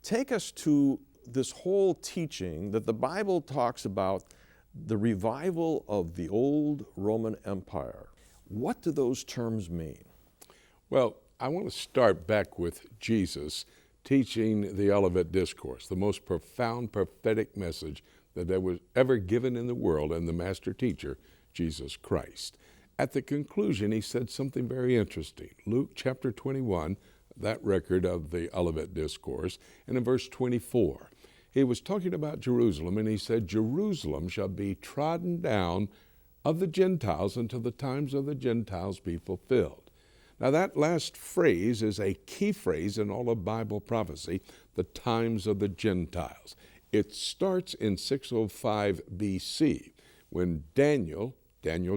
Take us to this whole teaching that the Bible talks about the revival of the old Roman Empire. What do those terms mean? Well, I want to start back with Jesus teaching the Olivet Discourse, the most profound prophetic message that was ever given in the world, and the master teacher, Jesus Christ. At the conclusion, he said something very interesting. Luke chapter 21, that record of the Olivet Discourse, and in verse 24, he was talking about Jerusalem, and he said, Jerusalem shall be trodden down of the Gentiles until the times of the Gentiles be fulfilled. Now that last phrase is a key phrase in all of Bible prophecy, the times of the Gentiles. It starts in 605 BC when Daniel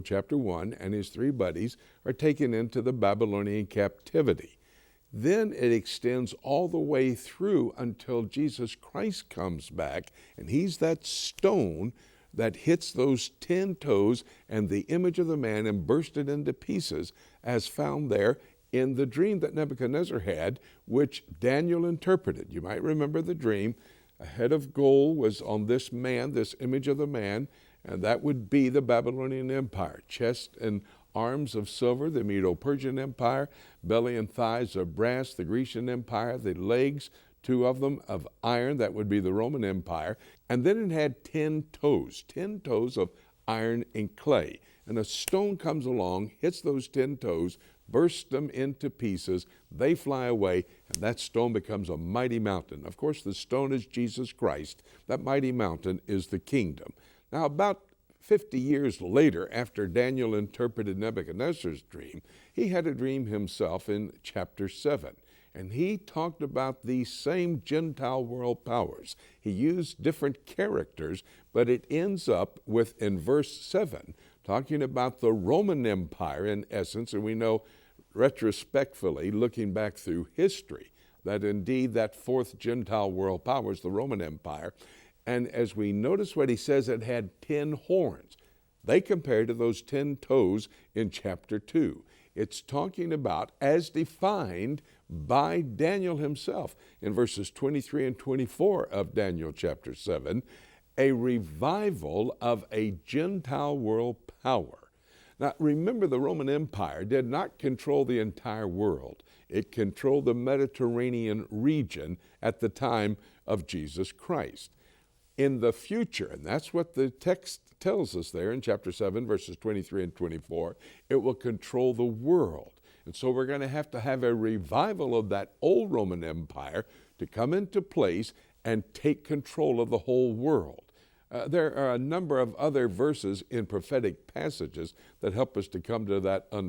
chapter 1, and his three buddies are taken into the Babylonian captivity. Then it extends all the way through until Jesus Christ comes back, and he's that stone that hits those 10 toes and the image of the man and burst it into pieces, as found there in the dream that Nebuchadnezzar had, which Daniel interpreted. You might remember the dream. A head of gold was on this man, this image of the man, and that would be the Babylonian Empire. Chest and arms of silver, the Medo-Persian Empire. Belly and thighs of brass, the Grecian Empire. The legs, two of them, of iron, that would be the Roman Empire. And then it had 10 toes of iron and clay. And a stone comes along, hits those 10 toes, bursts them into pieces, they fly away, and that stone becomes a mighty mountain. Of course, the stone is Jesus Christ. That mighty mountain is the kingdom. Now, about 50 years later, after Daniel interpreted Nebuchadnezzar's dream, he had a dream himself in chapter 7. And he talked about these same Gentile world powers. He used different characters, but it ends up with, in verse 7, talking about the Roman Empire in essence. And we know retrospectively, looking back through history, that indeed that fourth Gentile world power is the Roman Empire. And as we notice what he says, it had 10 horns. They compare to those 10 toes in chapter 2. It's talking about, as defined by Daniel himself in verses 23 and 24 of Daniel chapter 7, a revival of a Gentile world power. Now, remember, the Roman Empire did not control the entire world. It controlled the Mediterranean region at the time of Jesus Christ. In the future, and that's what the text tells us there in chapter 7, verses 23 and 24, it will control the world. And so we're going to have a revival of that old Roman Empire to come into place and take control of the whole world. There are a number of other verses in prophetic passages that help us to come to that understanding.